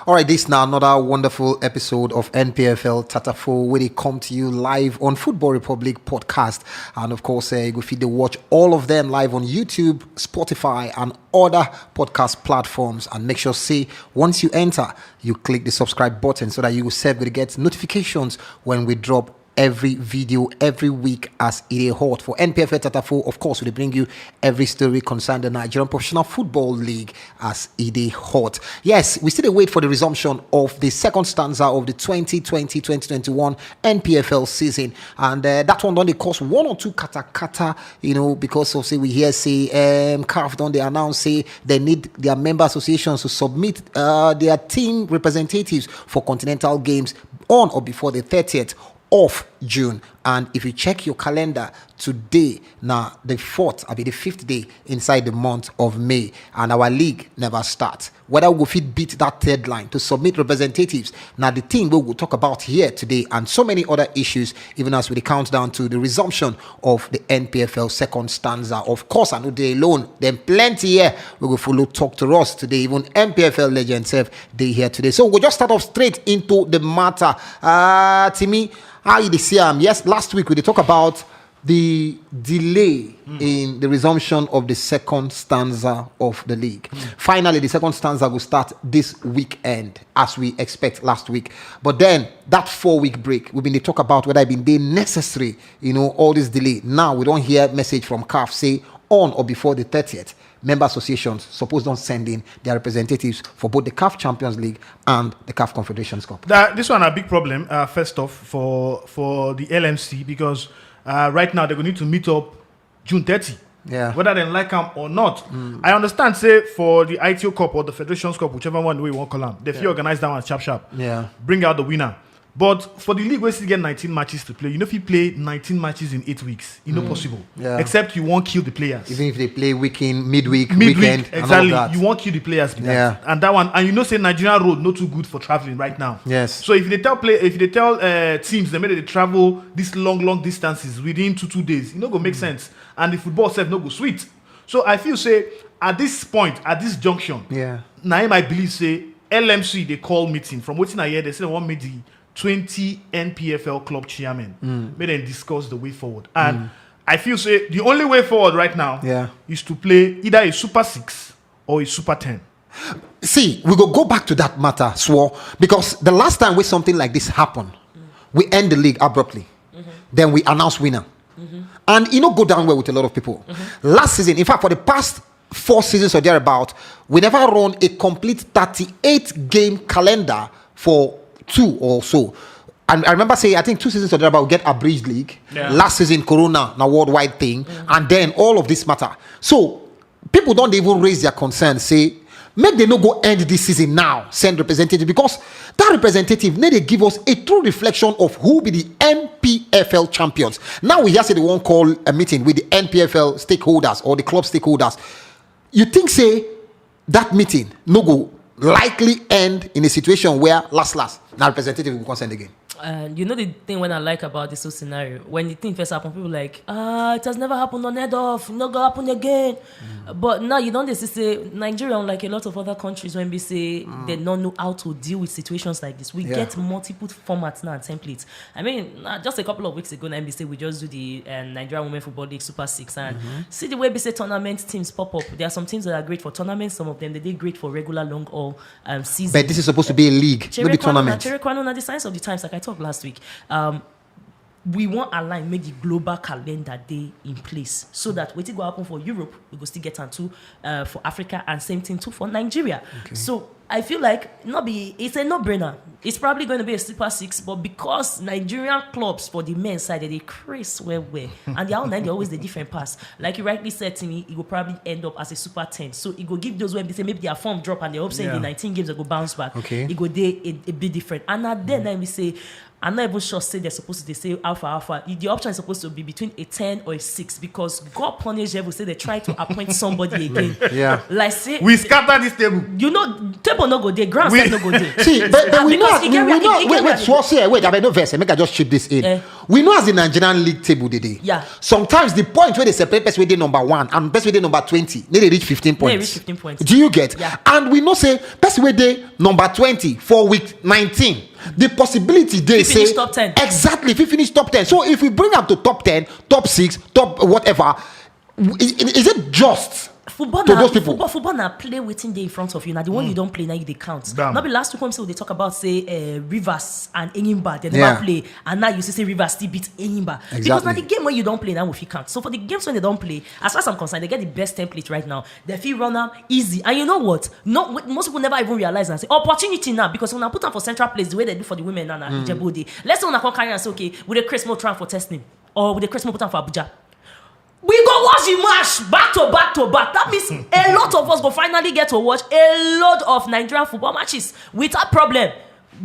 All right, this now another wonderful episode of Npfl Tatafo, where they come to you live on Football Republic podcast, and of course, you go feed the watch all of them live on YouTube, Spotify, and other podcast platforms. And make sure, say once you enter, you click the subscribe button so that you will get notifications when we drop every video every week as it is hot. For Npfl Tatafo, of course, we bring you every story concerning the Nigerian Professional Football League as it is hot. Yes, we still wait for the resumption of the second stanza of the 2020-2021 Npfl season, and that one don't cause one or two kata, because of we hear CAF don't they announce they need their member associations to submit their team representatives for continental games on or before the 30th of June. And if you check your calendar today, now the 5th day inside the month of May, and our league never starts. Whether we will beat that deadline to submit representatives, now the thing we will talk about here today, and so many other issues, even as we count down to the resumption of the Npfl second stanza. Of course, I know they alone, then plenty here we will follow talk to us today. Even Npfl legends have they here today. So we'll just start off straight into the matter. Timmy, how you see yes, last week we did talk about the delay in the resumption of the second stanza of the league. Finally, the second stanza will start this weekend, as we expect last week. But then that 4-week break, we've been to talk about whether it been necessary, all this delay. Now we don't hear message from CAF say on or before the 30th. Member associations suppose don't send in their representatives for both the CAF Champions League and the CAF Confederations Cup. This one a big problem, first off, for the LMC, because right now they're going to need to meet up June 30. Yeah. Whether they like them or not. I understand, say, for the AITEO Cup or the Federations Cup, whichever one we want to call them, they organize that one sharp. Yeah. Bring out the winner. But for the league, we still get 19 matches to play. If you play 19 matches in 8 weeks, it's not possible. Yeah. Except you won't kill the players. Even if they play weekend, midweek, weekend, exactly. and all that. You won't kill the players. Yeah. And that one, and say Nigerian road not too good for traveling right now. Yes. So if they tell teams they made they travel these long distances within 2 days, it no go make sense. And the football self no go sweet. So I feel say at this point, at this junction, now I believe say LMC they call meeting. From what I hear, they say they want me the 20 Npfl club chairmen may then discuss the way forward. And I feel say the only way forward right now is to play either a Super 6 or a Super 10. See, we go back to that matter, Swore, because the last time when something like this happened, we end the league abruptly. Then we announce winner. And go down well with a lot of people. Last season, in fact, for the past 4 seasons or thereabout, we never run a complete 38 game calendar for 2 or so. And I remember saying, I think 2 seasons or thereabout, we get a bridge league. Last season, Corona, a worldwide thing. And then all of this matter. So people don't even raise their concern, say, make they no go end this season now, send representative, because that representative need to give us a true reflection of who be the Npfl champions. Now we hear say they won't call a meeting with the Npfl stakeholders or the club stakeholders. You think say that meeting no go likely end in a situation where last now representative will consent again? The thing when I like about this whole scenario, when the thing first happened, people like, it has never happened on head off, not gonna happen again. But now you don't say Nigeria, unlike a lot of other countries, when we say they don't know how to deal with situations like this. We get multiple formats now and templates. I mean, just a couple of weeks ago, NBC we just do the Nigerian Women Football League Super 6 and see the way we say tournament teams pop up. There are some teams that are great for tournaments, some of them they did great for regular long haul season. But this is supposed to be a league, not a tournament. The signs of the times, like I talked last week. We want align make the global calendar day in place so that what it go happen for Europe, we go still get onto for Africa, and same thing too for Nigeria. So I feel like it's a no-brainer. It's probably going to be a Super 6, but because Nigerian clubs for the men's side they craze where and the outline they're always the different pass. Like you rightly said to me, it will probably end up as a Super 10. So it will give those when they say maybe their form drop and they're up saying the 19 games they go bounce back. It go day a bit different. And then we say I'm not even sure say they're supposed to say alpha. The option is supposed to be between a 10 or a 6 because God punish will say they try to appoint somebody again. Yeah. Like say we scatter this table. Table Tempo no go there, ground set no go there. See, but we know, Because we know. Wait, Swartz here. Wait, I mean, no verse. Make I just chip this in. We know as the Nigerian league table today. Yeah. Sometimes the point where they separate person with the number 1 and person with the number 20, they reach 15 points. They reach 15 points. Do you get? Yeah. And we know say person with the number 20 for week 19. The possibility they say finish top 10. Exactly, if we finish top 10. So if we bring up to top 10, top 6, top whatever, is it just? Football to na, those people. football na play waiting day in front of you. Now the one you don't play, now you they count. Damn. Not be last 2 months they talk about say Rivers and Enyimba, they never play, and now you say Rivers still beat Enyimba. Because now the game when you don't play, now will count. So for the games when they don't play, as far as I'm concerned, they get the best template right now. They feel runner easy, and you know what? Most people never even realize and say opportunity now, because when I put them for central place the way they do for the women now, let's say when I come carry and say okay, with a Christmas try for testing, or with a Christmas put on for Abuja. We go watch the match back to back to back. That means a lot of us will finally get to watch a lot of Nigerian football matches without problem.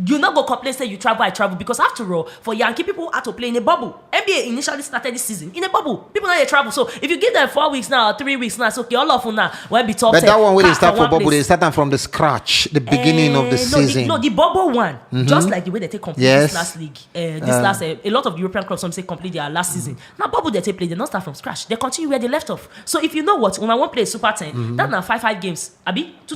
You not go complain say you travel, I travel, because after all, for Yankee people had to play in a bubble. NBA initially started this season in a bubble. People know they travel. So if you give them 4 weeks now, 3 weeks now, it's okay. All of them now will be top 10. But that one where they start for bubble, they start them from the scratch, the beginning of the season. The bubble one, just like the way they take complete Yes. this last league. A lot of European clubs some say complete their last season. Now bubble they take play, they don't start from scratch. They continue where they left off. So if you know what, when I want to play Super 10, that's now 5 games. Abi 2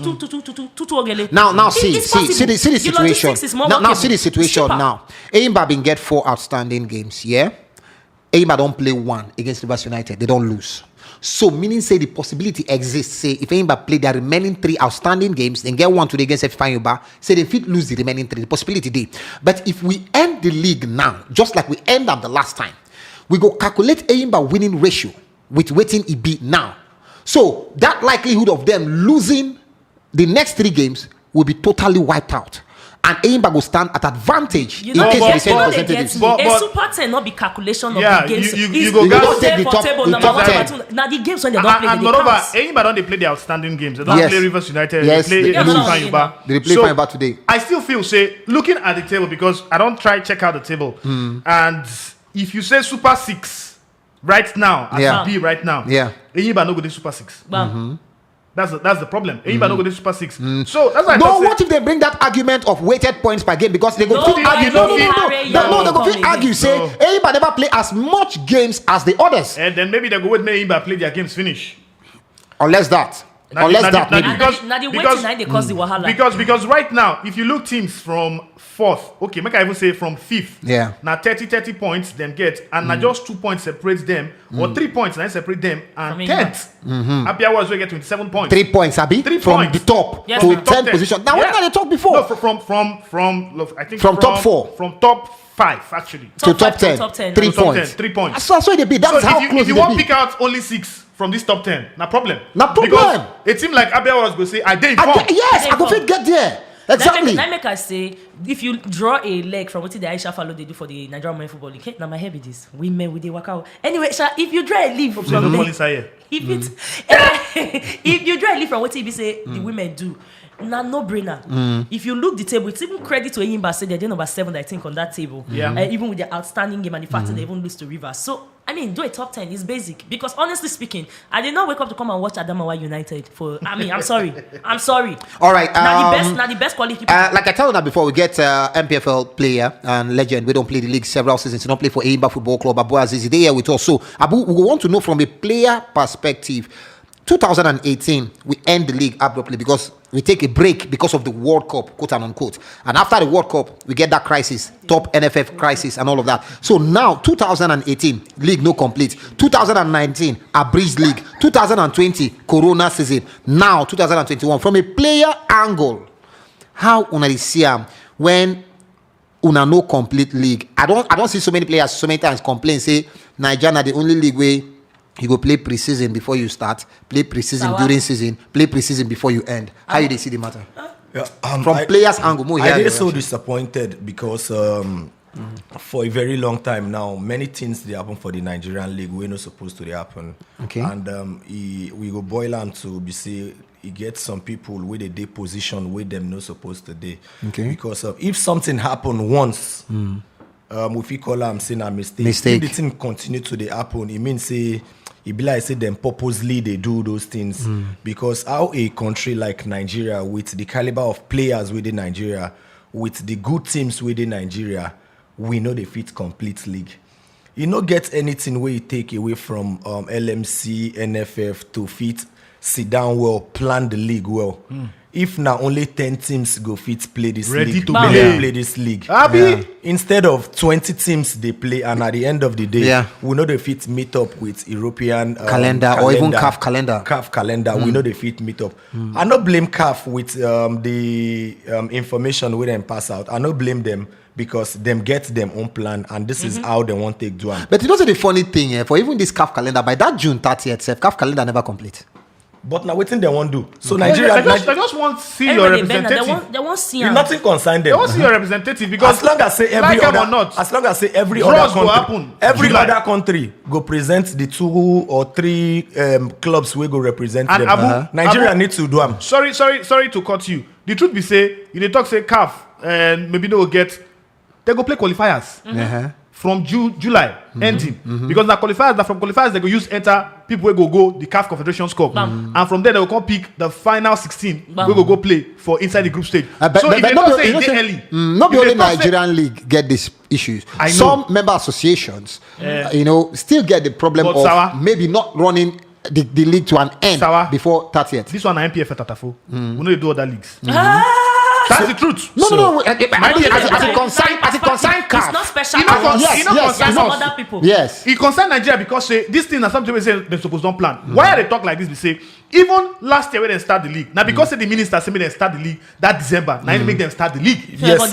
Now see the situation. Now see the situation Super. now. Enyimba been get 4 outstanding games, yeah? Enyimba don't play 1 against Rivers United. They don't lose. So meaning say the possibility exists, say if Enyimba play their remaining 3 outstanding games, then get 1 today against FIXTURES, say they fit lose the remaining 3. The possibility there. But if we end the league now, just like we end up the last time, we go calculate Enyimba winning ratio with waiting it be now. So that likelihood of them losing the next 3 games will be totally wiped out. And Enyimba will stand at advantage in case they send representatives. A Super 10 not be calculation of the games. You go take the top 10. Now the games when they don't play, and moreover, Enyimba don't they play the outstanding games. They don't play Rivers United. Yes, they play FIXTURES. They play FIXTURES today. I still feel say looking at the table, because I don't check out the table, and if you say Super 6 right now, as it be right now, Enyimba no go to Super 6. That's the problem. Enyimba no go to Super 6. So that's why. No, what if they bring that argument of weighted points per game, because they go fit argue? No, they go fit argue. Say Enyimba never play as much games as the others, and then maybe they go with Enyimba play their games finish. Unless that. Now the waiting they cause the wahala. Because right now, if you look teams from 4th, okay, make I even say from 5th. Now 30 points them get, and now just 2 points separates them, or 3 points now separate them, and 10th. AITEO was we get 27 points. 3 points, Abi, 3 from points. the top Yes, to from 10 position. Now what did they talk before? No, from I think from top 4, from top 5 actually to top 10, 3 points. 3 points. That's what they be. That's so how if close you they want be. to pick out only 6 from this top 10, no problem. Because it seemed like AITEO was going to say, I didn't inform. Yes, I go fit get there. Exactly. Let make I say, if you draw a leg from what the Aisha follow they do for the Nigerian Women Football League, now my head is this. Women with the work out. Anyway, Sha, if you draw a leaf from if you draw a leaf from what TB say the women do, now no brainer. If you look the table, it's even credit to Enyimba say they're number 7, I think, on that table. Even with their outstanding game and the fact that they even lose to Rivers. So I mean, do a top 10 is basic, because honestly speaking, I did not wake up to come and watch Adamawa United for. I mean, I'm sorry. All right. Now the best quality. Like I told you that before, we get Npfl player and legend. We don't play the league several seasons. We don't play for Enyimba Football Club. Abu Aziz is there with us. So Abu, we want to know from a player perspective. 2018, we end the league abruptly because we take a break because of the World Cup, quote and unquote. And after the World Cup, we get that crisis, top NFF crisis and all of that. So now, 2018, league no complete. 2019, a breeze league. 2020, Corona season. Now, 2021, from a player angle, how una see when una no complete league? I don't see so many players so many times complain, say, Nigeria are the only league where you go play pre-season before you start, play pre-season during season, play pre-season before you end. How you see the matter? From players' angle, I get so disappointed because for a very long time now, many things they happen for the Nigerian league we're not supposed to happen. Okay. And we go boil on to be say he gets some people with a day position with them not supposed to day. Okay. Because if something happened once. if you call am saying a mistake. Mistake. If the thing continue to the happen, it means say it be like say them purposely they do those things because how a country like Nigeria with the caliber of players within Nigeria, with the good teams within Nigeria, we know they fit complete league. You no get anything where you take away from LMC, NFF to fit sit down well, plan the league well. If now only 10 teams go fit play this Ready league, to play this league. Abi? Instead of 20 teams they play, and at the end of the day, we know they fit meet up with European calendar or even CAF calendar. CAF calendar, we know they fit meet up. I no blame CAF with the information we them pass out. I no blame them because them get them own plan, and this is how they want to take do it. But you know the funny thing, for even this CAF calendar, by that June 30th, CAF calendar never complete. But now what thing they want to do? So I just want to see your representative. They want to see you nothing concern them. They want to see your representative because as long as say every like other, or not, as long as say every draws other go country, happen. every July. other country go present the 2 or 3 clubs we go represent And them. Nigeria Abu- needs to do them. sorry to cut you. The truth be say, you dey talk say CAF and maybe they will get. They go play qualifiers from July ending because na from qualifiers they go use enter people will go the CAF Confederations Cup and from there they will come pick the final 16 we go play for inside the group stage. So if they don't say it early, not only Nigerian league get these issues. I know. Some member associations, still get the problem But of Sawa, maybe not running the league to an end Sawa, before 30th. this one na Npfl Tatafo. We know they do other leagues. That's the truth. No. As It's it concern CAF. It's not special. You know, Yes, concern some us. other people. Yes. It concern Nigeria because say this thing is something we say they supposed don't plan. Why they talk like this? We say even last year when they start the league. Now because say the minister say they start the league that December. Now it make them start the league. Yeah, Yes, but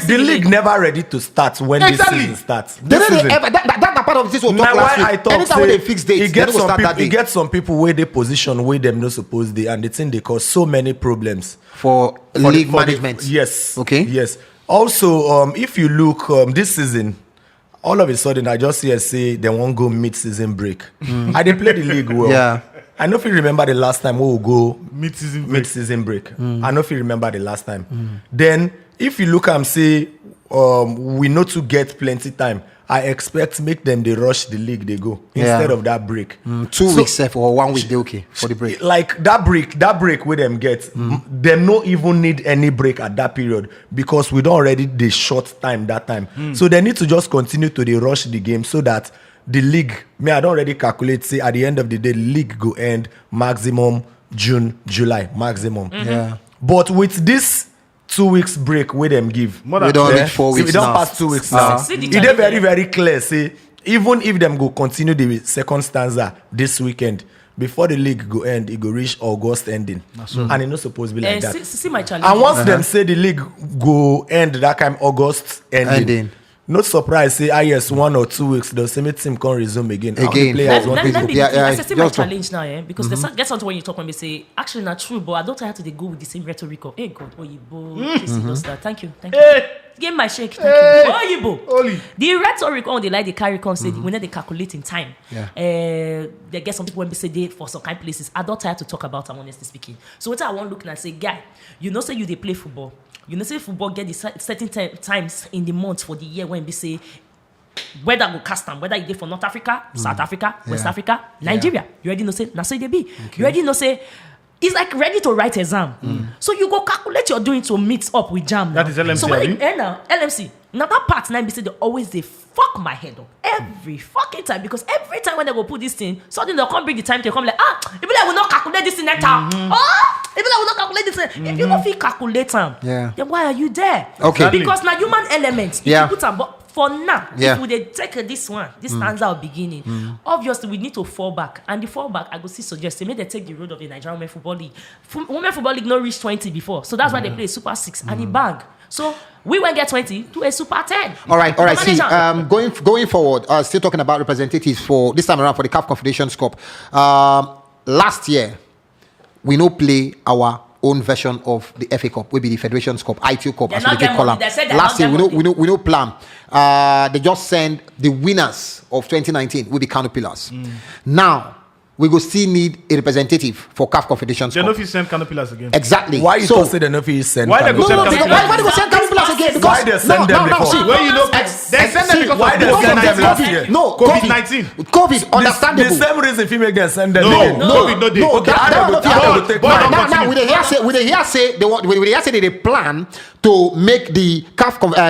the league never ready to start when Exactly. this season starts. They This don't season. ever, that part of this will Now talk why last I week. talk Anytime when they fix dates, they don't start that you day. get some people where they position where them not supposed they, and the thing they cause so many problems For league management. Yes. Okay. Yes. Also, if you look this season, all of a sudden I just hear say they won't go mid-season break. I didn't play the league well. Yeah. I know if you remember the last time we will go Mid-season break. I know if you remember the last time. Then if you look and say we know to get plenty time, I expect make them they rush the league they go instead of that break. 2 weeks or 1 week they okay for the break. Like that break where them get them no even need any break at that period because we don't already the short time that time. So they need to just continue to they rush the game so that the league, I don't already calculate say at the end of the day the league go end maximum June, July maximum. Yeah. But with this 2 weeks break where them give, More We than don't yeah, reach 4 see, weeks we don't now. pass 2 weeks now. See the It is challenge, very, yeah. very clear. Say, even if them go continue the second stanza this weekend, before the league go end, it go reach August ending. And it's not supposed to be like that. See my challenge. And once them say the league go end that time August ending. Not surprised, say, yes, 1 or 2 weeks, the same team can resume again. How many players want to Let go? me I see my challenge now, because there's get something when you talk when we say actually not true, but I don't have to go with the same rhetoric of hey God, Oyibo, thank you. Give my shake, thank you. Oyibo. Oli. The rhetoric on they like the carry come say when they calculate in time. Yeah. They get some people when they say they for some kind of places. I don't have to talk about them honestly speaking. So what I want looking at say, guy, you know say you they play football. You know say football get the certain times in the month for the year when we say whether go cast them, whether you dey for North Africa, South Africa, West Africa, Nigeria. You already know say na so they be. You already know say it's like ready to write exam. So you go calculate your doing to mix up with jam. That is LMC, So when abi? it end now, LMC. Now that part now be say they always they fuck my head up every fucking time because every time when they go put this thing, suddenly they'll come bring the time to come like if you like will not calculate this in that time. If you like will not calculate this, if you don't feel calculate them, then why are you there? Okay. Because now human elements. If you put them, but for now, if we dey take this stanza of beginning, obviously we need to fall back. And the fall back, I go see suggest say make they take the road of the Nigerian Women Football League. Women Football League no reach 20 before, so that's why they play Super 6 and the bag. So we won't get 20 to a Super 10. All right. See, Manager. going forward, still talking about representatives for this time around for the CAF Confederations Cup. Last year, we no play our own version of the FA Cup, will be the Federations Cup, AITEO Cup, They're as not we can get call money. them. They said they're Last not year, get money. we no plan. They just send the winners of 2019 will be Kano Pillars. Now, we go still need a representative for CAF Confederations They Cup. know if you send canopilas again. Exactly. Why you so, don't say the no fee send? Why they go No, send no, because Kano why do we send Kano Pillars? us again because why they send them before? see, When you know, they send them because why of they send them last COVID. year? No, COVID-19. COVID, understandable. The same reason female can send them. No, again. COVID no dey. No, now we dey hear say they plan to make the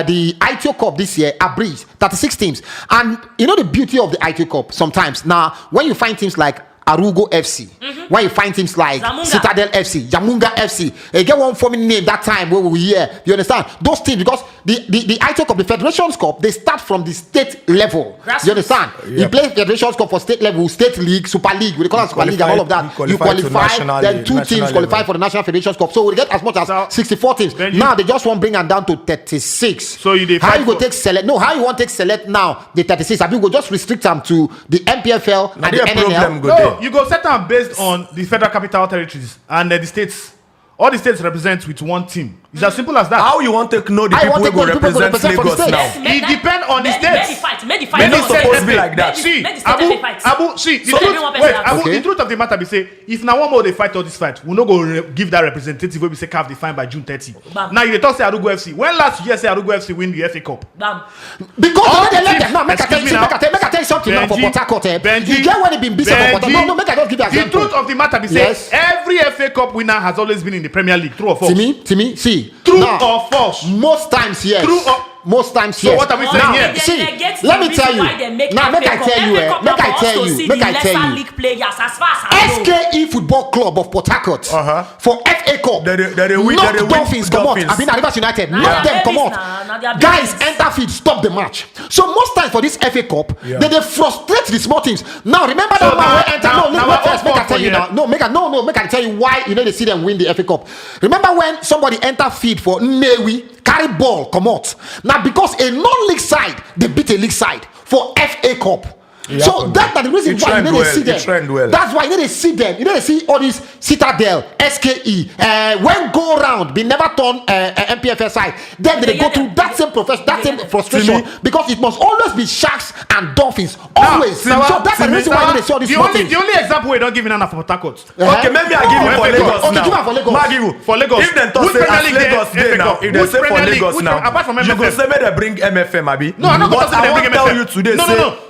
the AITEO Cup this year a breeze, 36 teams. And you know the beauty of the AITEO Cup sometimes. Now, when you find teams like Arugo FC, when you find teams like Zamunga. Citadel FC, Jamunga FC, they get one forming name that time where we were here. You understand? Those teams, because the AITEO Cup, the Federations Cup, they start from the state level. Grassroots. You understand? You Yep. play Federations Cup for state level, state league, Super League, we call it Super League and all of that. You You qualify to qualify, national then league, two teams national qualify level. for the National Federations Cup. So we get as much as So, 64 teams. then you- Now they just want to bring them down to 36. So you dey how fight you go for- take select? No, how you want to take select now the 36? I mean, we go just restrict them to the MPFL Now and the their problem NNL. go No, there. you go set them based on the Federal Capital Territories and the states. All the states represent with one team. It's as simple as that. How you want to know the I people want who to go know the people who represent represent for the Lagos states. now? It depend on the states. Make the fight. When Make they the say supposed to be FA, like that. See, Make the state fight. Abu, see, the So truth, everyone wait, person Abu, Okay. the truth of the matter be say, if now one more they fight all this fight, we no go give that representative wey be say CAF define by June 30. Bam. Now you dey talk say Arugo FC. When last year say Arugo FC win the FA Cup? Bam. Because All they the let teams- them. Now, make I tell excuse you, me make I tell you something now for Benji, Port Harcourt. Benji, You get when it been busy for Port Harcourt. No, make I just give you an The example. truth of the matter be say, Yes. every FA Cup winner has always been in the Premier League. True or false? Timmy, see. True now, or false? most times, yes. True or- Most times, So yes. what are we saying now, here? See, They get let the me tell reason you. why they make Now, make I FA tell you, Cup make I for us tell to you, see make the I tell lesser you. league players as far as I know. SKE Football Club of Port Harcourt for FA Cup. They win Dolphins come out. Dolphins. I mean, Rivers United. Nah, Knock they them are come babies out. nah, they are Guys, babies. enter field, stop the match. So most times for this FA Cup, Yeah. they frustrate the small teams. Now remember So that man now- where enter. now- No, now wait we're first. Make I up tell for you here. now. No, make I tell you why they see them win the FA Cup. Remember when somebody enter field for Nnewi, carry ball, come out. Now because a non-league side, they beat a league side for FA Cup. It So happened. that's the reason It why you trend know they well, see it them. trend well. That's why you know they see them. You know they see all these Citadel, SKE. When go round, they never turn MPFL side. Then they go through that same frustration because it must always be Sharks and Dolphins. Always. So that's the reason why they see all these small things. The only example we don't give Nana for Port Harcourt. Okay, maybe I give you for FA Cup. Lagos Okay, now. give am for Lagos. Ma give you For Lagos. If them talk Which say Premier as League Lagos they- dey FA now, Cup? if they Which say for Premier League? Lagos Which now, apart from you go MFM? say make they bring MFM, abi. No, I'm not But gonna say they I bring won't tell MFM. you today.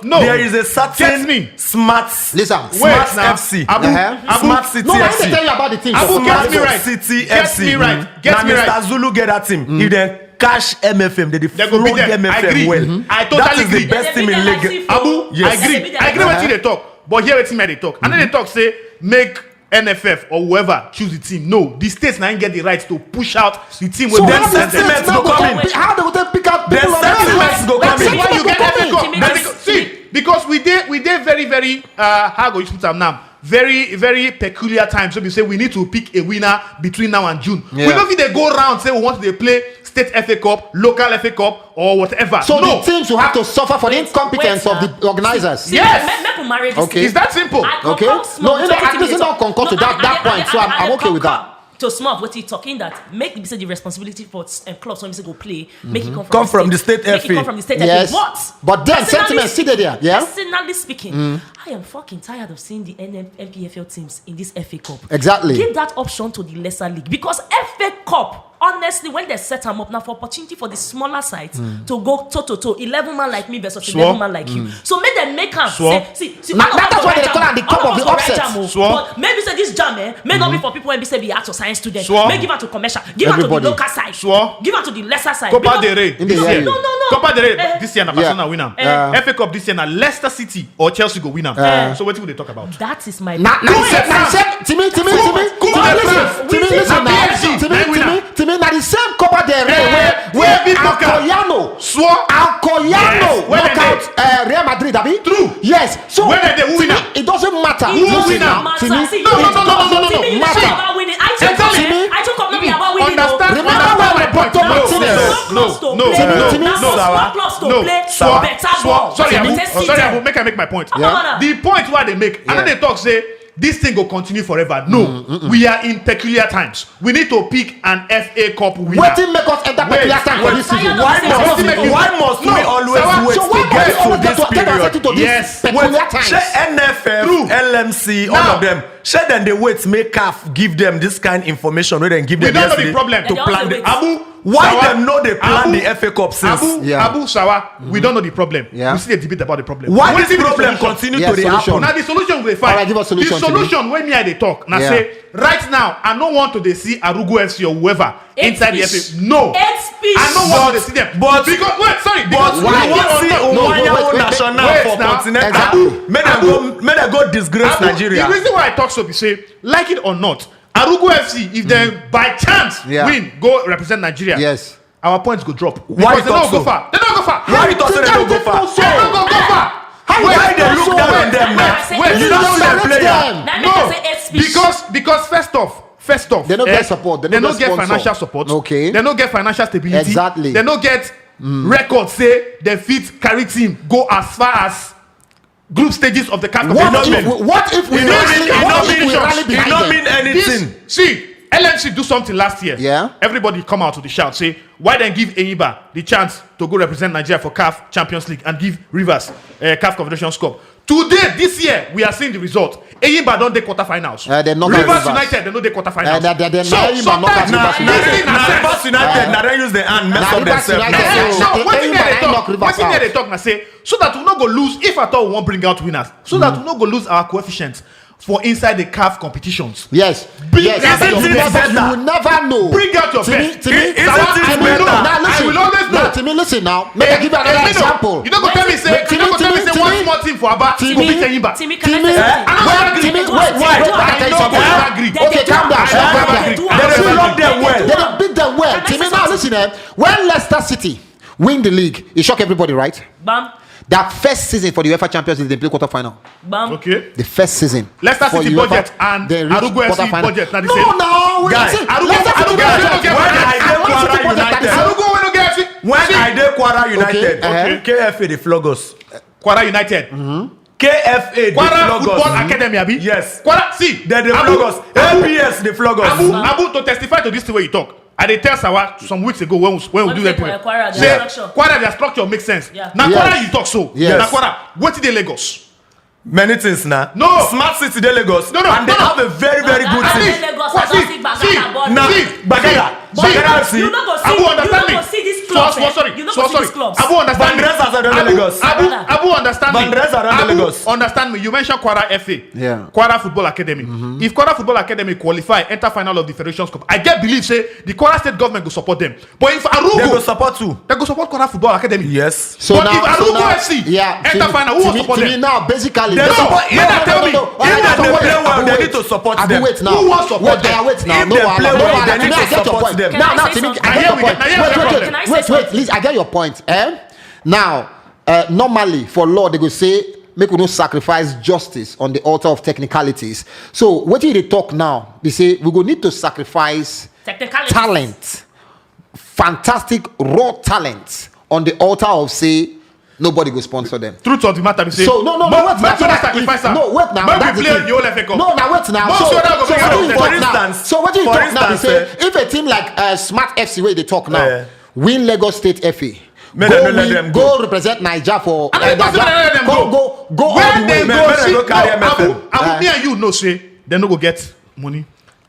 No. There is a Get me. certain smart, Listen. Wait smart now. FC, Abu, smart City No, I need to FC. tell you about the team. Abu, So, get me Lagos. right. City Get FC. me right. Get Now me Mr. right. Zulu get that team. If they cash MFM, they They go beat flog them. I agree. MFM well. I That totally is the agree. best They team beat in them like league. C4. Abu, Yes. I agree. I agree with you they talk. But here wetin me they talk. And then they talk say make NFF or whoever choose the team. No, the states now get the right to push out the team with So them how the sentiment. states now go come in. how they go take pick out Then people on sentiments that? go come in. Why you get Sentiments FA go Cup? come in. Then Because- See, because we did very how go you put them now? Very peculiar times. So we say we need to pick a winner between now and June. Yeah. We don't think they go around say we want to play state FA Cup, local FA Cup, or whatever. So no, the teams will have to suffer for the Wait, incompetence wait, of the organizers. See, Yes. Make we marry this Okay. thing. it's that simple. I Okay. concur small No, with no, what at you least dey don't talk. concur to that point, so I'm okay with that. To small of what you talking that make the responsibility for clubs when we say go play, make it Come from the state make it FA. come from the state Yes. FA. What? But then Personally- sentiments still there, yeah? Personally speaking, I am fucking tired of seeing the NPFL teams in this FA Cup. Exactly. Give that option to the lesser league because FA Cup. Honestly, when they set them up now for opportunity for the smaller sides to go toe 11 man like me versus Swore. 11 man like you. So make them make them Swore. see. Now, all of that's us why go they right call jam, am the all cup of us the go right upset. jam, oh. Swore. But maybe say this jam may not be for people when be say be art or science students. Swore. May give her to commercial, give her to Everybody. the local side, Swore. give her to the lesser side. Copa Because- del Rey In the this year. year. No. Copa del Rey Eh. this year na Yeah. Barcelona win am. FA Cup this year na Leicester City or Chelsea go win am. So what will they talk about? That is my Now, point. Timmy, Cool, Timmy, now the same Copa del Rey where beat Boca. Alcoyano Swore. Yes, when knock they out Real Madrid, abi? True. Yes. So When they who win Timmy, am? it doesn't matter. It doesn't Listen now, matter. Timmy, See, No, it doesn't matter. matter. About winning. I took Timmy. I took up not be about winning. Understand? Remember Understand when my we point. brought up No, Martinez? no, better ball. Sorry, Abu. Sorry, Abu. Make Make I make my point. Yeah. The point why they make, and then they talk say this thing will continue forever. No, we are in peculiar times. We need to pick an FA Cup winner. Wetin make us enter Wait, peculiar time for wait. this season? Why Why must we always Sawa, wait So why to get must we to always this get ourselves period? into this Yes. peculiar Wait, times? check NFF, True. LMC, all Now, of them. Share them the wait make CAF give them this kind of information where they give them We don't know the yesterday problem. They to also plan the wait. Abu, why Sawa, them know they plan Abu, the FA Cup since? Abu Sawa, we don't know the problem. Yeah. We see a debate about the problem. Why What this is the problem solution? continue Yeah, to dey solution. happen? Now the solution we find. Alright, give us solution, The solution when me I they talk. Now Yeah. say right now I don't want to dey see Arugo FC or whoever inside the FA. No. I don't want to see them. But- because wait, sorry. But Because why want see Onwanya wait, national wait, for now. continental? Exactly. May they go disgrace Abu, Nigeria. The reason why I talk so be say, like it or not, Arugo FC, if they by chance Yeah. win, go represent Nigeria. Yes. Our points go drop. Why Because you they talk don't go so? far. They don't go far. Why you talk so they don't go far? They don't go far. Why they look down on them now? Wait, You don't see them select player. them. Because first off, They don't get support. They They don't don't get get sponsor. financial support. Okay. They don't get financial stability. Exactly. They don't get record say they fit carry team go as far as group stages of the CAF competition. What if we It don't rally mean It don't mean behind them? anything. See, LMC do something last year. Yeah. Everybody come out to the shout. Say, why then give Enyimba the chance to go represent Nigeria for CAF Champions League and give Rivers CAF Confederations Cup? Today, this year, we are seeing the result. Enyimba don't take quarterfinals. They're not Rivers Rivers. United, they don't take quarterfinals. They're So Enyimba sometimes knock out Rivers this thing Now na sense. Rivers United, now they use the hand mess Now up Rivers themselves. United- now. So Enyimba what thing they knock talk? Rivers What thing out. they talk na say so that we not go lose if at all we won't bring out winners. So that we not go lose our coefficients for inside the CAF competitions. Yes. Bring Yes. out But your you best. will never know. Bring out your best. To me, Isn't it Sawa, I will better? know. Now listen. I will always know. Now, to me, listen now. Let me give you another example. You don't go tell me say. Wait, You don't go tell me say one small team for Aba go beat Enyimba. Timmy, can I Timmy, say something? wait, Timmy, wait, Why? I tell you something. I agree. Okay, calm down. Calm down. They do They have- still love them well. They don't beat them well. Can I Timmy, say now something? listen. When Leicester City win the league, it shocked everybody, right? Bam, That first season for the UEFA Champions League, they play quarterfinal. bam. Okay. The first season. Leicester for City UEFA, budget and they reach Arugo FC quarterfinal. budget na the No, same. no, Guys, listen, Arugo- Leicester City Arugo- budget. Arugo- When Arugo- I did Man City Kwara budget, United, Arugo we no get FC. when I did Kwara United, uh-huh. KFA they flog us. Kwara United. KFA they Kwara flog Football us. Academy abi. Yes. Kwara see. They Abu- flog us. APS they flog us. Abu to testify to this thing where you talk. I did tell Sawa some weeks ago when we What do do you that. say for Kwara, Say their structure? Kwara their structure makes sense. Yeah. Now Yes. Kwara you talk so. Yes. Now Kwara what did Lagos? Many things now. No. Smart City they Lagos. No, and they no. have a very good And team. then Lagos, I don't see Bagala ball. Now, see, Bagala. But Bagala FC. you not go see, Abu you understand not me. go see these clubs. Sorry. You not So go see sorry. these clubs. Abu understand me. Bandres are around Lagos. Abu understand me. Bandres are around Abu Lagos. understand me. You mentioned Kwara FA. Yeah. Kwara Football Academy. If Kwara Football Academy qualify, enter final of the Federations Cup, I get believe say the Kwara State government will support them. But if They go Arugo, support too. they go support Kwara Football Academy. Yes. So But now, if so Arugo now, FC yeah, enter final, who will support to me them? now, basically, They no, support- no, yeah, no, tell no, me. no. If I they have to play wait. well, Abu, they wait. need to support Abu, them. wait now. Who wants support Wait, them? wait now. If No, they wahala, play no, well, wahala. they need Now, to I get your support point. them. Can Now, I now, say Timmy, something? I get your point. Now, here's the problem. Can I say Wait, something? please, I get your point. Now, normally for law they go say make we no sacrifice justice on the altar of technicalities. So what do they talk now? They say we go need to sacrifice Technicalities. talent, fantastic raw talent on the altar of say nobody go sponsor them. Truth of the matter, be say. So no, wait now. Make So we that sacrifice if- am. no, wait now. Make That's we the play thing. the whole FA Cup. No, now wait now. Most So, of them go so make what out do you of talk them. now? instance- So what do you for talk now? They instance, say if a team like Smart FC where they talk now Yeah. win Lagos State FA. May they not let them go represent Niger for I mean, possible they let them go. go all When the they way. May go they see, go carry MFM. Abu, me and you know say they no go get money.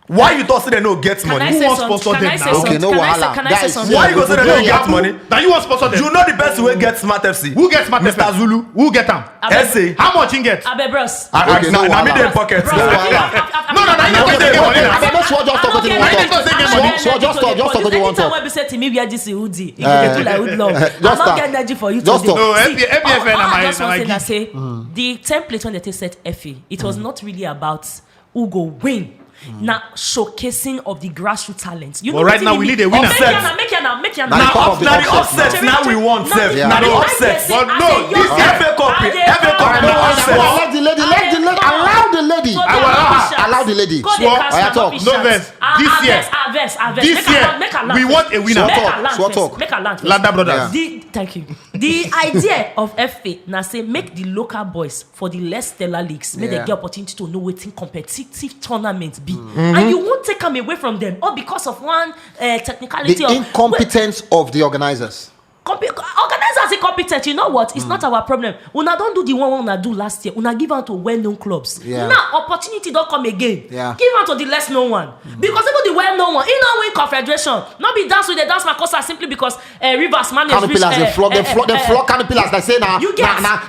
Why you thought say they no get Can I money? Who say wants something? sponsor Can I them say now? something? Okay, no Can I say- wahala. Can I say Guys, something? Why you go say they Yeah, don't get Abu, money? Now you want sponsor them. You know the best way get Smart FC. Who gets Smart Mr. FM? Zulu. Who get them? SA. How much he get? Abe bros. Okay, no Now me wahala. dey pocket. Bros, No I wahala. think- No, no, no, you No, don't wait, take wait, money wait. now. I don't swore just talk what you want I to don't talk. take money. Swore just talk what you want to Anytime talk. when we say to me, we are this hoodie. You can do like hood long. I'm Just not talk. getting energy for you Just today. talk. No, See, MPFL all na I my- just na want my to say that gig. say the template when they set FA, it was not really about who go win. Now showcasing of the grassroots talent. You But know right wetin now e we mean? need a winner. Make Offset. yana, make yana, make yana. Now the Now cup of the now the offset. offset now we want Now, self. Yeah. Now the I offset. say, But I no, say, this you year- say, FA Cup, I dey FA Cup, come. no offset. Let the lady, allow the lady. So I they will are allow- officials. allow the lady. Go dey Swore. cast Oya am talk. officials. No vex. Ah, This ah, year- vex, ah, vex, ah, vex. this Make a year, land, make a land we first. want a winner. Make Swore a talk, land swore first. talk. Make a land first. Landa Brothers. Thank you. The idea of FA now say make the local boys for the less stellar leagues make Yeah. they get opportunity to know wetin competitive tournament be, and you won't take them away from them all because of one technicality The of incompetence of the organizers. Organizers are competent. You know what? It's not our problem. Una don't do the one una do last year. Una give out to well-known clubs. Yeah. Now opportunity don't come again. Yeah. Give out to the less known one. Because even the well-known one, he don't win confederation. Not be dance with the dance makosa simply because Rivers managed. Canopy Pillars, they flog Canopy Pillars. They say now,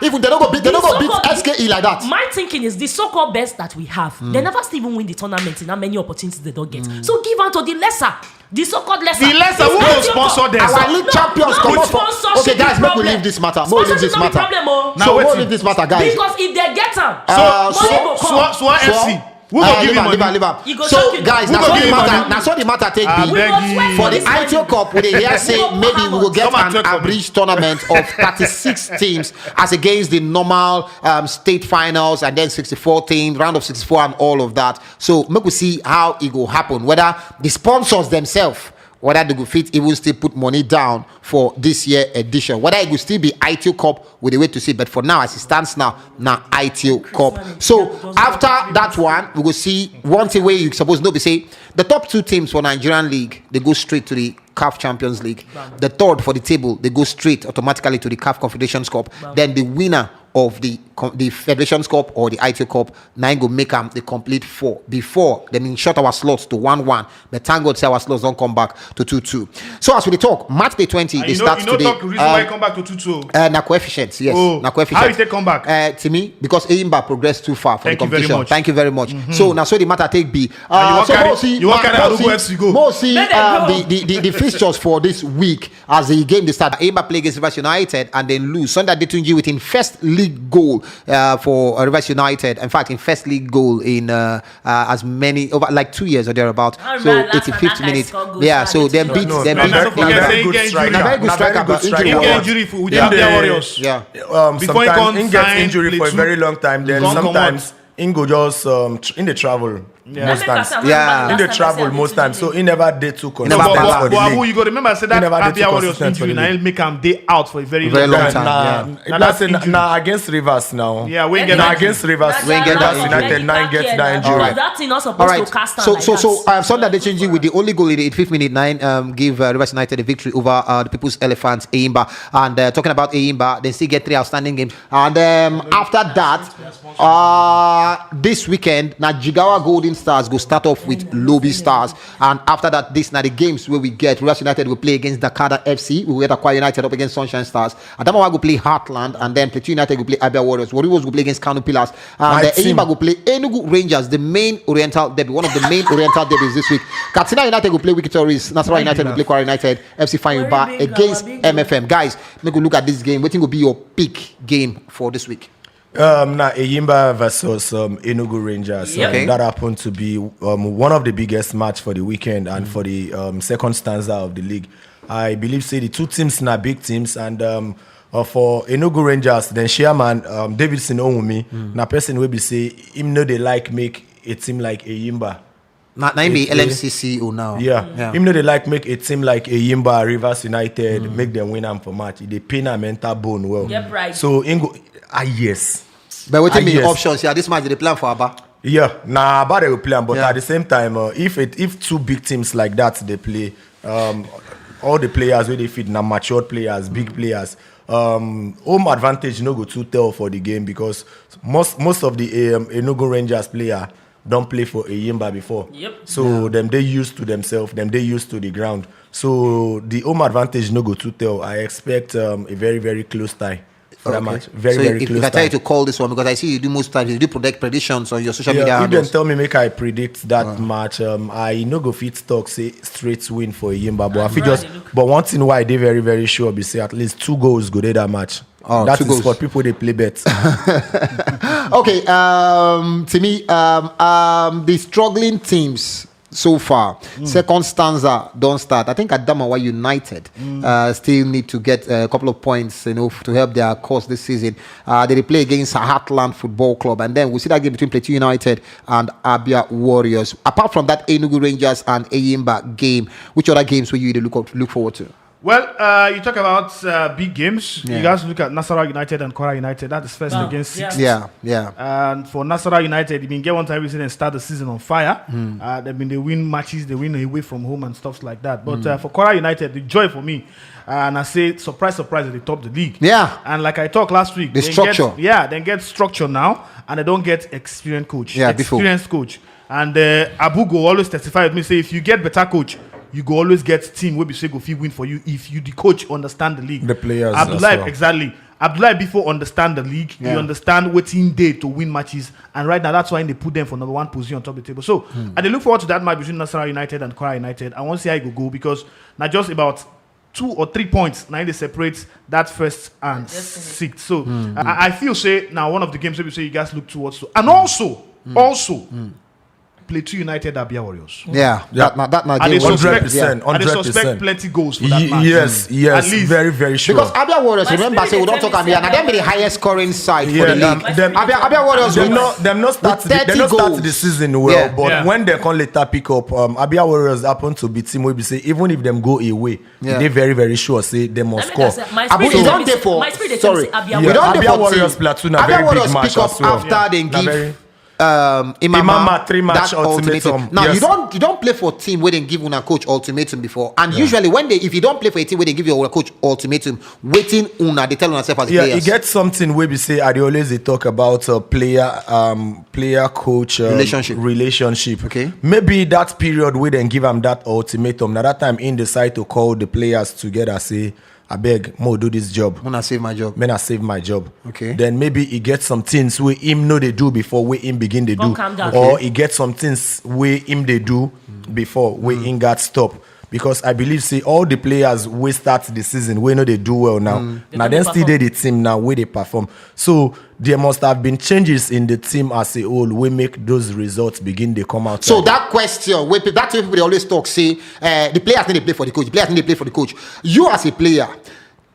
even they don't go beat SKE like that. My thinking is the so-called best that we have. They never still even win the tournament in how many opportunities they don't get. So give out to the lesser. The so-called lesser. The lesser who will sponsor them. Our league champions come up. Okay, guys, make we leave this matter. So we'll leave this matter, guys. Because if they get them, so FC. Who go give him money? So guys, that's what the matter take be. For the AITEO Cup, we hear say maybe we will get an average tournament of 36 teams as against the normal state finals and then 64 teams, round of 64 and all of that. So make we see how it will happen. Whether the sponsors themselves, whether they go fit even still put money down for this year edition, whether it will still be AITEO Cup, we wait to see. But for now, as it stands now AITEO Cup. So after that one, we will see one thing where you supposed to be say the top 2 teams for Nigerian League, they go straight to the CAF Champions League. The third for the table, they go straight automatically to the CAF Confederations Cup. Then the winner of the Federations Cup or the AITEO Cup, now go make them the complete 4 before then short our slots to 1-1. But thank God say our slots don't come back to 2-2. So as we talk, match day 20, they start today. Talk reason why you come back to 2-2. Na coefficients, yes. Na coefficients. How you take come back? To me, because Eimba progressed too far for the competition. Thank you very much. So now so the matter take B. You want to go. More see the fixtures for this week as the game they start. Eimba play against Rivers United and then lose. Sunday they tuned you within first league goal for Rivers United. In fact, in first league goal in as many over like 2 years or thereabout. So 85th minute. Yeah. So they beat very good striker, but injury for Warriors. Yeah. Sometimes he gets injury for a very long time. Then sometimes Ingo just in the travel. Most times, in the travel most times, so he never did too consistent for the league. You got to remember, I said that Abia Warriors injury now he'll make him day out for a very long time. Now against Rivers now. Yeah, we get against Rivers. We get that United 9 gets that injury. That thing not supposed to cast. So Sunday they changing with the only goal in the 85th minute 9 give Rivers United a victory over the People's Elephants Eimba. And talking about Eimba, they still get 3 outstanding games. And after that, this weekend now Jigawa Golden Stars go start off with Lobby Stars, and after that, this now the games where we get Rivers United will play against Dakar FC, we will get Aqua United up against Sunshine Stars, Adamawa will play Heartland, and then Plateau United will play Abia Warriors, Warriors will play against Kano Pillars, and Eimba will play Enugu Rangers, the main Oriental derby, one of the main Oriental derbies this week. Katsina United will play Wiki Tories, Nasarawa United will play Kwara United, FC Fanyuba against MFM. Guys, make a look at this game. What think will be your peak game for this week? Eimba versus Enugu Rangers. That happened to be one of the biggest match for the weekend and for the second stanza of the league. I believe say the 2 teams are big teams, and for Enugu Rangers, then chairman Davidson Onwumi, na person will be say him know they like make a team like Eimba. Not be LMCC or now. Yeah. Him know they like make a team like Eimba, Rivers United, make them win them for match. They pain a mental bone well. Yep, right. So Ingo, yes. But what mean options? Yeah, this match they plan for Abba. Yeah, Abba they will play, but at the same time, if 2 big teams like that they play, all the players where they fit now matured players, big players. Home advantage no go too tell for the game because most of the Enugu Rangers player don't play for Eimba before. So them they used to themselves, them they used to the ground. So the home advantage no go too tell. I expect a very very close tie. That match. Very close. If I tell you to call this one, because I see you do most times, you do predict predictions on your social media. You didn't tell me make I predict that match. I no go fit talk say straight win for Eimba, but I feel but one thing why they very very sure be say at least 2 goals go there that match. That is for people they play bets. Okay, to me, the struggling teams so far, second stanza don't start. I think Adamawa United still need to get a couple of points, to help their cause this season. They play against Heartland Football Club, and then we see that game between Plateau United and Abia Warriors. Apart from that, Enugu Rangers and Eimba game, which other games will you look forward to? Well, you talk about big games. Yeah. You guys look at Nasarawa United and Kwara United. That is first against six. Yeah. And for Nasarawa United, you can get one time recently and start the season on fire. They win matches, they win away from home and stuff like that. But for Kwara United, the joy for me, and I say surprise, they top the league. Yeah. And like I talked last week, The structure. They get structure now, and they don't get experienced coach. Yeah, experienced coach. And Abu go always testify with me, say if you get better coach, you go always get team where we say go fit win for you if you the coach understand the league. The players Abdullah as well. exactly. Abdullah before understand the league, Yeah. you understand what team day to win matches, and right now that's why they put them for number one position on top of the table. So and they look forward to that match between Nasarawa United and Kwara United. I want to see how it go because not just about 2 or 3 points now they separate that first and sixth. So I feel say now one of the games that we say you guys look towards to, and also Plateau United Abia Warriors. Yeah. That And they game was- suspect, 100%, and they suspect 100%. plenty goals for that match. Yes, At least. very, very sure. Because Abia Warriors, My remember, spirit say we dey don't tell talk me Abia, say and them be the Abia- highest scoring side for Yeah, the league. Abia Warriors them with not start with 30 they not start goals. the season well, Yeah. but Yeah. when they can later pick up, Abia Warriors happen to be team where we say even if them go away, Yeah. they very, very sure say they must score. Abu, you don't dey for sorry. Yeah, We don't dey Abia for Warriors team. Platoon na Abia very big Warriors match pick up as well. after they Na give very- Imama 3-match that ultimatum. Now Yes. you don't play for team where they give una coach ultimatum before, and usually if you don't play for a team where they give your coach ultimatum, waiting una they tell una self as Yeah, players. you get something where we say I dey always they talk about player coach relationship. Okay. Maybe that period where then give them that ultimatum. Now that time in decide to call the players together, say I beg Mo do this job. When I save my job. When I save my job. Okay. Then maybe he get some things where him know they do before where him begin they Come do. calm down. Or he get some things where him they do before where him got stop. Because I believe say all the players we start the season we know they do well now. They Now don't then dey still they perform. the team now where they perform. So there must have been changes in the team as a whole we make those results begin they come out. So that question, that's why people they always talk, say the players need to play for the coach. The players need to play for the coach. You as a player,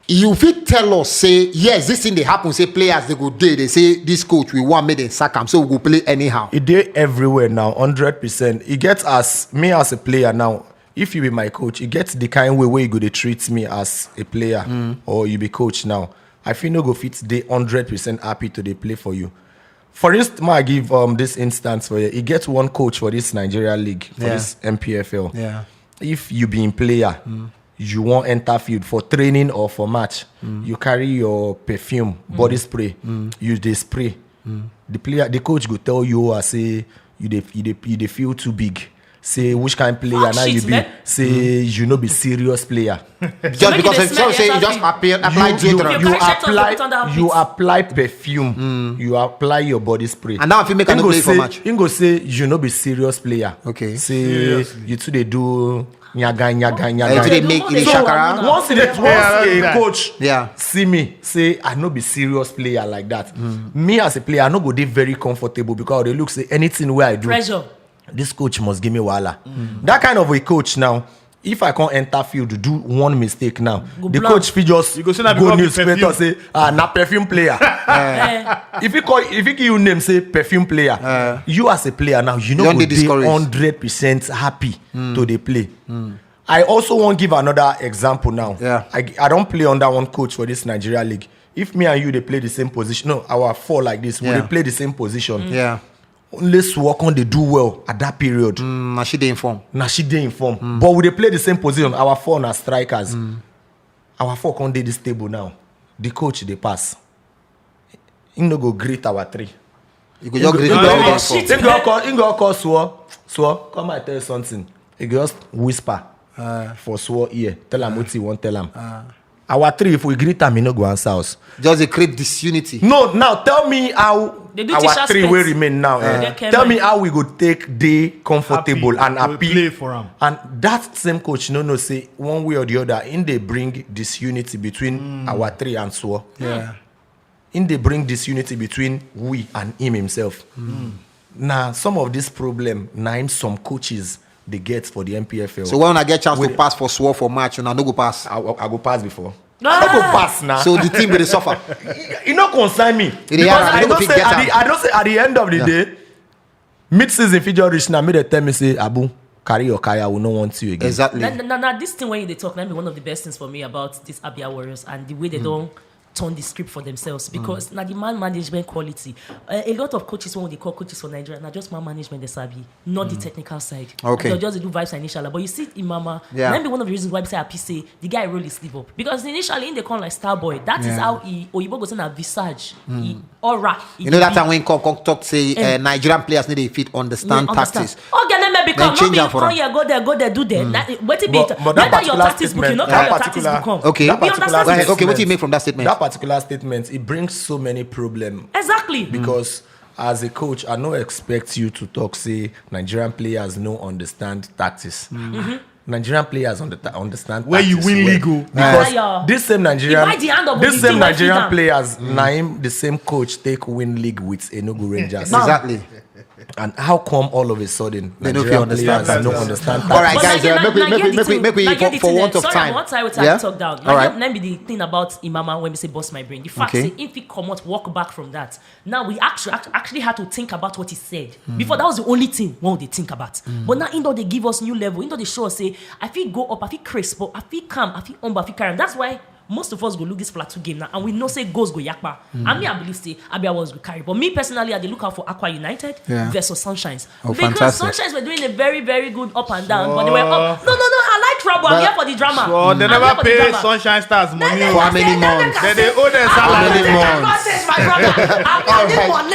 you fit tell us, say, yes, this thing they happen, say players they go day, they say this coach we want me to sack him, so we go play anyhow. It dey everywhere now, 100%. It gets as me as a player now. If you be my coach, it gets the kind way where you go to treat me as a player or you be coach now. I feel no go fit dey 100% happy to dey play for you. For instance, I give this instance for you. It gets one coach for this Nigeria league for Yeah. this Npfl. Yeah. If you be in player, you want enter field for training or for match, you carry your perfume, body spray, you dey spray. The coach go tell you, say you dey feel too big. Say which kind of player Fuck now shit, you be. man. Say you no be serious player. Just make because it a smell, some say you yes, just I feel. apply You deodorant. carry shirt on, put under armpits. You apply perfume. You apply your body spray. And now if you make Him a go play for say- match. him go say you no be serious player. Okay. Say Seriously. you too they do nyaga. If they make it So, shakara. Once like a coach Yeah. see me say I no be serious player like that. Me as a player I no go dey very comfortable because they look say anything where I do Pressure. this coach must give me wahala. That kind of a coach now. If I can't enter field, do one mistake now. Go The blank. coach fit just You go say na go because of the newspaper say na perfume player. Eh, If you give you name say perfume player, you as a player now you know don't go dey dey discouraged. 100% happy to dey play. I also want give another example now. Yeah. I don't play under one coach for this Nigeria league. If me and you they play the same position, no, our four like this, Yeah. we dey play the same position. Yeah. Let's work on they do well at that period. Now she dey inform. Now she dey inform. But we dey play the same position. Our four na strikers. Our four can't dey this table now. The coach they pass. He no go greet our three. You go just He grade go- down he the go- inform. he go call Swore, come and tell you something. He go just whisper for Swore ear. Tell him what he want tell him. Our three, if we greet him, he no go answer us. Just they create disunity. No, now tell me how They do our teachers' three pets. will remain now. They care Tell me man. how we go take day comfortable Happy. and We happy. play for am. And that same coach no say one way or the other in they bring disunity between our three and Swore. Yeah. In they bring disunity between we and him himself. Now some of this problem name some coaches they get for the MPFL. So when I get chance to Wait. pass for swore for match, and I no go pass. I go pass before. Ah! I go pass now. So the team will suffer. It no concern me. dey Because hard, I they no don't fit say get at am. the, I don't say at the end of the day, mid-season figure reach now, me they tell me say, Abu, carry your car, I will not want you again. Exactly. Now, this thing when they talk, maybe one of the best things for me about these Abia Warriors and the way they don't turn the script for themselves, because now the man management quality, a lot of coaches, when they call coaches for Nigeria, now just man management they sabi, not the technical side. Okay. They'll just do vibes initially, but you see Imama, maybe one of the reasons why we say happy say the guy roll his sleeve up, because initially in the call like star boy, that is how he Oyibo goes in a visage, he aura. You know that time when come talk say Nigerian players need to fit understand tactics. Okay, then maybe Then change them for come them. here, go there, do that. What it be? But that Whether your particular tactics book, you know, statement- how your that tactics particular- book come. Okay. That We particular understand Right, this. okay, what do you make from that statement? That particular statement, it brings so many problems. Exactly. Because as a coach, I don't expect you to talk, say, Nigerian players no understand tactics. Nigerian players understand Where you tactics win well. league, oh. Because Yeah. this same You buy the hand of Nigerian, this the same team and feed Nigerian them. players, Naim, the same coach, take win league with Enugu Rangers. Exactly. And how come all of a sudden They don't Nigerian understand players don't tactics. understand All right, tactics? guys, make we for want of time. One time, Yeah? talk down. All right. Let me the thing about Imama when we say boss my brain. The fact Okay. say if he come out, walk back from that. Now we actually had to think about what he said. Before that was the only thing one they think about. But now in though they give us new level, in though they show us say I feel go up, I feel crisp, but I feel calm, I feel humble, I feel carry. That's why most of us go look this Plateau game now, and we know say goals go yakpa. And me, I believe say Abia was go carry. But me personally, I dey look out for Aqua United versus Sunshines. Oh, Because fantastic. Sunshines were doing a very, very good up and down, but they were up. No, I like trouble. I'm here for the drama. So they I'm never here for the pay drama. Sunshine Stars money. For how many months? Then they owe them How salary. many months?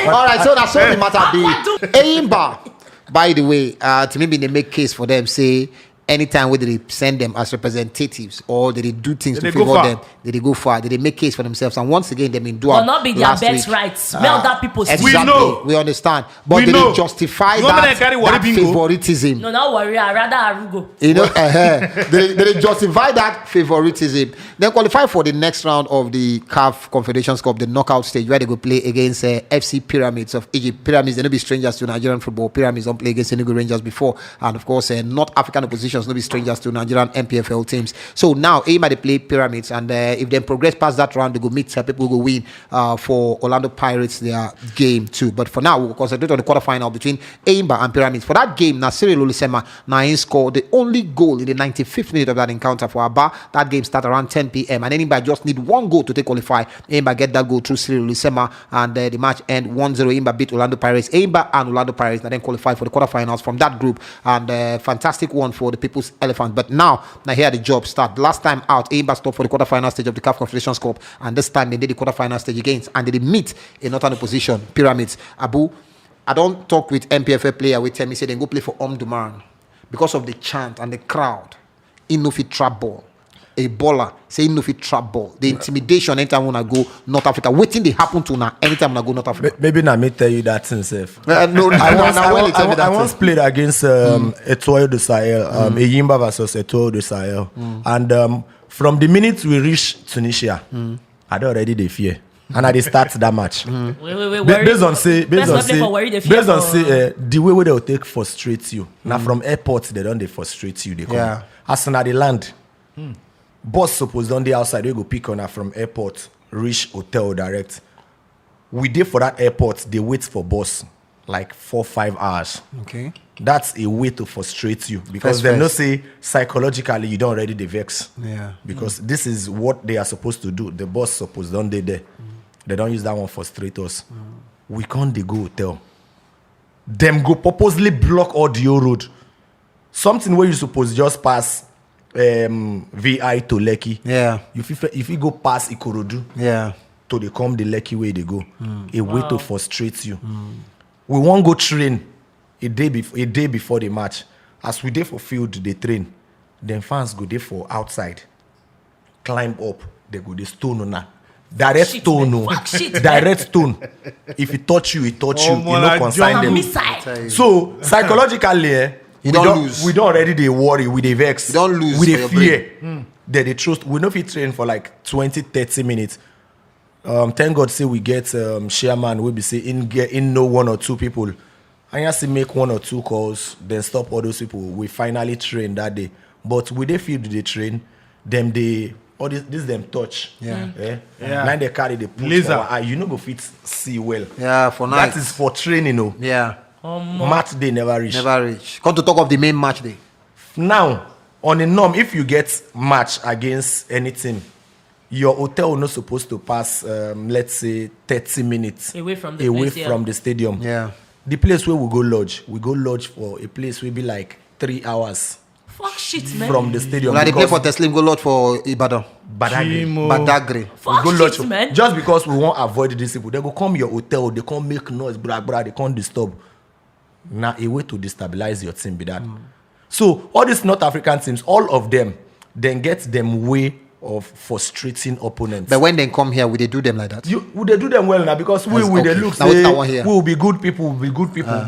All right, so that's all the matter be. Aimba, by the way, to maybe they make case for them, say anytime whether they send them as representatives or they do things They to go favor far. them, they go far, they make case for themselves. And once again, they been do Will not be their last best week. rights. Melt that people's Exactly, We know. we understand. But We they know. justify You want me that, to carry Wari that bingo? favoritism. No, not worry. I rather Arugo. You know, they justify that favoritism. Then qualify for the next round of the CAF Confederations Cup, the knockout stage, where they go play against FC Pyramids of Egypt. Pyramids, they no be strangers to Nigerian football. Pyramids don't play against Enugu Rangers before, and of course, North African oppositions no be strangers to Nigerian Npfl teams. So now, AIMA they play Pyramids, and if they progress past that round, they go meet people who go win for Orlando Pirates their game too. But for now, we'll concentrate on the quarterfinal between AIMA and Pyramids. For that game, now CYRIL OLISEMA now he scored the only goal in the 95th minute of that encounter for Aba. That game started around 10 p.m. and anybody just need one goal to take qualify. AIMA get that goal through CYRIL OLISEMA, and the match end 1-0. AIMA beat Orlando Pirates. AIMA and Orlando Pirates now then qualify for the quarterfinals from that group, and fantastic one for the People's Elephant. But now here the job start. Last time out, AIMA stopped for the quarterfinal stage of the CAF Confederations Cup, and this time they did the quarterfinal stage against, and they meet a northern opposition, Pyramids. Abu, I don't talk with MPFL player. We tell me say they go play for Omdurman because of the chant and the crowd. He no fit trap ball. A baller say he no fit trap ball. The intimidation anytime when I go North Africa. Waiting they happen to now anytime when I go North Africa. Maybe not me tell you that himself. No, I once played against AITEO de Sahel, Eyimba versus AITEO de Sahel, and from the minute we reached Tunisia, I don't already dey fear, and I dey start that match. Based on the way they will take frustrate you. Now from airport they don't they frustrate you. They come. Yeah. As soon as they land, bus suppose don't they outside they go pick on her from airport, reach hotel direct. We did for that airport, they wait for bus like 4-5 hours. Okay. That's a way to frustrate you because they know say psychologically you don't already dey vex. Yeah. Because this is what they are supposed to do. The boss supposed don't they there. They don't use that one for frustrate us. We can't they go hotel. Them go purposely block all the road. Something where you supposed just pass VI to Lekki. Yeah. If you go past Ikorodu Yeah. to they come the Lekki way they go. A way to frustrate you. We won't go train a day before the match. As we dey for field, they train. Then fans go there for outside. Climb up. They go the stone on that. Direct Shit, stone, man. no. Fuck shit, Direct stone. If it touch you, it touch you. You man, no I consign jump. them. Missile. So psychologically, You don't lose. We don't already they worry. We they vex. You don't lose We for they your fear. They trust. We know if you train for like 20-30 minutes. Thank God say we get chairman will be say in no 1 or 2 people. I just see make 1 or 2 calls, then stop all those people. We finally train that day. But with the field they train, them they all this them touch. Yeah. Yeah. Now they carry the put Laser. for our eye. You know go fit see well. Yeah, for night. That is for training, no. Yeah. Match day never reach. Never reach. Come to talk of the main match day. Now, on a norm, if you get match against any team, your hotel not supposed to pass, let's say, 30 minutes away from the stadium. Yeah. The place where we go lodge for a place will be like 3 hours. Fuck shit, man. From the stadium. When they play for Teslim, go lodge for Ibadan. Badagry. Fuck We go lodge shit, man. just because we won't avoid these people. They go come your hotel, they can't make noise, they can't disturb. Now a way to destabilize your team be that. So all these North African teams, all of them, then get them way of frustrating opponents. But when they come here, will they do them like that? Would they do them well now? Because we That's will okay. they look Now, say what's that one here? we will be good people,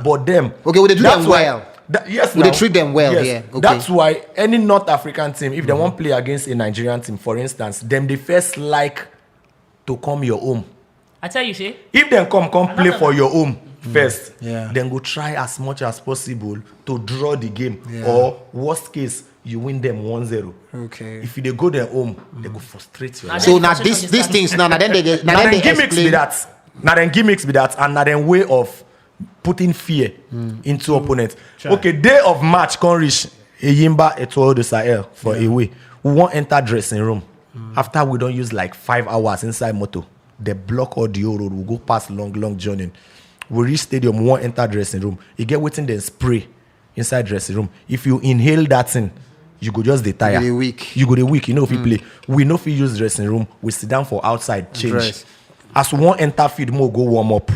but them. Okay, will they do that's them why- well? Yes, Will they now. treat them well Yes. here? Okay. That's why any North African team, if they want play against a Nigerian team, for instance, them they first like to come your home. I tell you, Shay. If they come play for your home first, Yeah. then go try as much as possible to draw the game. Yeah. Or worst case, you win them 1-0. Okay. If they go their home, they go frustrate you. Now So then now frustration these dey things now then they get Now then then they gimmicks be explain. that. Now then gimmicks be that, and now then way of putting fear into opponents. Okay, day of match can reach Eyimba Etoile de Sahel for away. We won't enter dressing room. After we don't use like 5 hours inside motor, they block all the road. We go past long journey. We reach stadium, we won't enter dressing room. You get waiting then spray inside dressing room. If you inhale that thing, you go just dey tire. You go dey weak. You go dey weak. You know if you play. We know if you use dressing room, we sit down for outside change. Dress. As we won't enter field, more go warm up.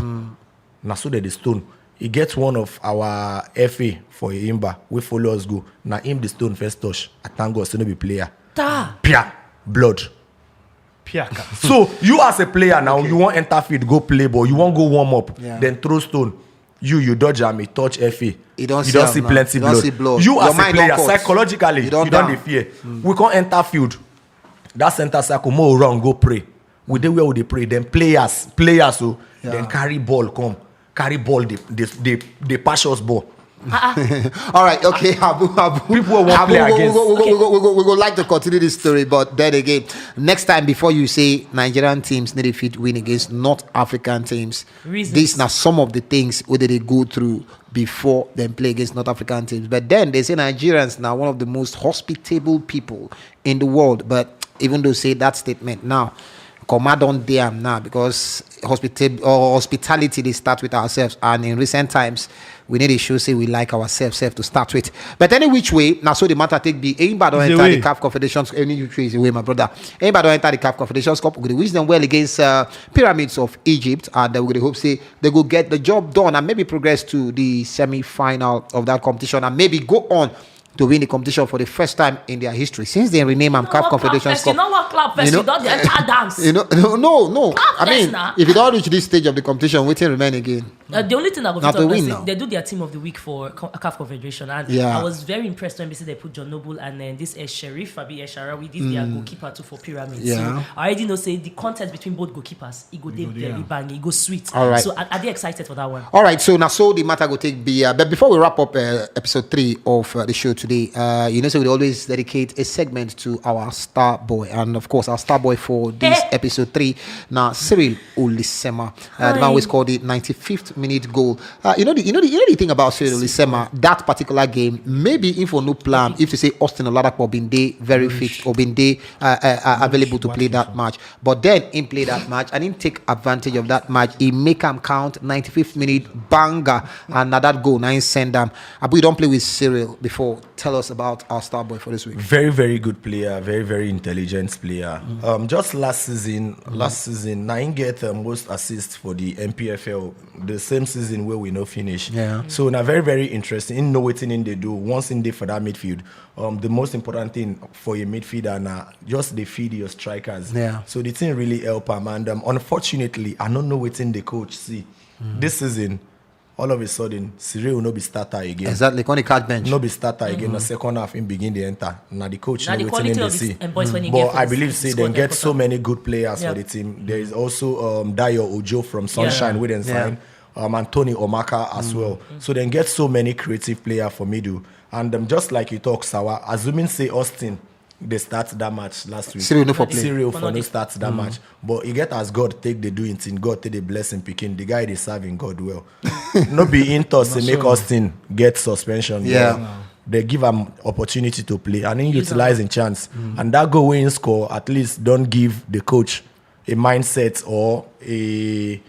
Now so that the stone. He gets one of our FA for Imba. We follow us go. Now him the stone first touch. I thank God, so no be player. Ta. Pia, blood. Piaka. So you as a player now, you want enter field, go play ball. You want go warm up, Yeah. then throw stone. You dodge am, he touch FA. You don't see see am now. plenty You don't blood. see blood. You Your as a mind player, don't cut. psychologically, You you don't don't down. dey fear. We can't enter field. That center circle, more run, go pray. We dey where we dey pray. Then players, so then carry ball, they pass us ball. All right, okay, Abu. People who won't play against. We go like to continue this story, but then again, next time before you say Nigerian teams need a fit win against North African teams, Reasons. these are some of the things where they go through before they play against North African teams. But then they say Nigerians now one of the most hospitable people in the world. But even though say that statement now, command on them now because hospitality they start with ourselves, and in recent times we need to show say we like ourselves to start with. But any which way now, so the matter take be anybody don't enter the CAF Confederations. Any which way is the way, my brother. Anybody don't enter the CAF Confederations Cup, we wish them well against Pyramids of Egypt, and we hope say they go get the job done and maybe progress to the semi-final of that competition and maybe go on to win the competition for the first time in their history since they rename them CAF Confederations Cup. You know what club first? You don't enter dance. No. Clap I mean, first now. if you don't reach this stage of the competition, waiting remain again. The only thing I go Not talk to about win is now. they do their team of the week for CAF Confederation, and Yeah. I was very impressed when they said they put John Noble and then this Sheriff Fabi Esharawi, this their goalkeeper too for Pyramids. Yeah. So I already know say the contest between both goalkeepers, it go dey very bang, it go sweet. All right. So are they excited for that one? All right, so now so the matter go take be. But before we wrap up episode 3 of the show today, so we always dedicate a segment to our star boy, and of course our star boy for this episode 3 now CYRIL OLISEMA, the man was called the 95th minute goal. You know the thing about CYRIL OLISEMA, that particular game, maybe if for no plan, if you say Austin Oladapo been day very fit or been day available to play that match, but then he play that match and he take advantage of that match. He make him count 95th minute banger, and now that goal now he send them. Abu, you don't play with CYRIL before. Tell us about our star boy for this week. Very, very good player. Very, very intelligent player. Just last season, Nine get most assists for the Npfl. The same season where we no finish. Yeah. So now very, very interesting. In know what in they do. Once in there for that midfield. The most important thing for your midfielder now just they feed your strikers. Yeah. So the thing really help him. And unfortunately, I don't know what in the coach see this season. All of a sudden, CYRIL will not be starter again. Exactly, on the card bench. No be starter again. The second half in begin the enter. Now the coach Now know the wetin him quality dey of see. these boys when you But get for I the believe squad, say they they get put so up. many good players Yeah. for the team. There is also Dayo Ojo from Sunshine with them sign. And Tony Omaka as well. So then get so many creative players for middle. And just like you talk, Sawa, assuming say Austin they start that match last week. CYRIL no for play. CYRIL for no start that match. But he get as God take the doing thing. God take the blessing picking. The guy they serving God well. No be into say make Austin get suspension. Yeah. they give him opportunity to play and then utilize in chance. And that goal in score at least don't give the coach a mindset or a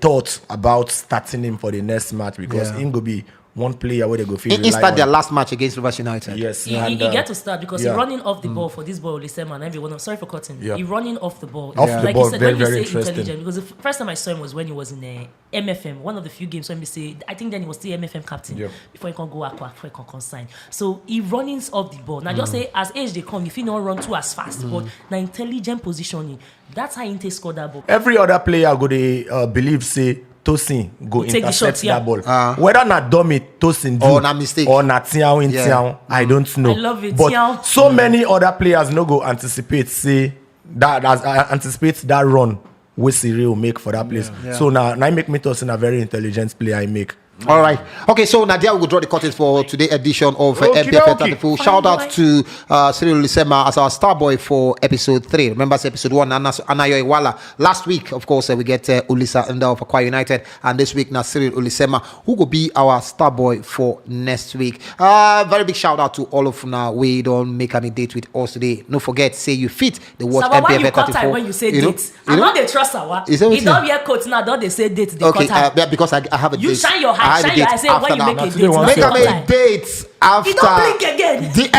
thought about starting him for the next match because him go be one player where they go feel He started their last match against Rivers United. Yes, He get to start because he's running off the ball for this ball, OLISEMA and everyone. I'm sorry for cutting. Yeah. He's running off the ball. Off the like ball, you said, very, when you very say interesting. intelligent, because the first time I saw him was when he was in MFM, one of the few games when we say, I think then he was still MFM captain before he can go aqua, before he can consign. So he runnings off the ball. Now just say, as age they come, if he not run too as fast, but now intelligent positioning, that's how Inte scored that ball. Every other player go they believe say Tosin go Take the intercept shots, yeah. that ball. Whether not dummy Tosin do Or na mistake. or not Tiao in Tiao, I don't know. I love it, But Tiao. so many other players no go anticipate say that anticipate that run with CYRIL make for that place. So now make me Tosin a very intelligent player I make. All right. Okay, so Nadia will draw the curtains for today's edition of Okie MPFL dokie. Tatafo. Shout out to CYRIL OLISEMA as our star boy for episode 3. Remember, it's episode 1, Anayo Iwala. Last week, of course, we get Ulisa Enda of Aqua United. And this week, now CYRIL OLISEMA, who will be our star boy for next week. Very big shout out to all of now. We don't make any date with us today. No forget, say you fit the watch Sawa, why MPFL you cut Tatafo. time when you say know? date? I don't they trust Sawa. Is that what He don't wear coat now, don't they say date, they Okay, cut time. because I have a You date. shine your I eye, have a shine your date eye, say after when you now. make a Today date, one not Make say a cut time. date after. He don't blink again.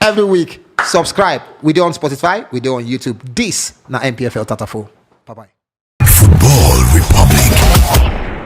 Every week. Subscribe. We do on Spotify. We do on YouTube. This na MPFL Tatafo. Bye bye. Football Republic.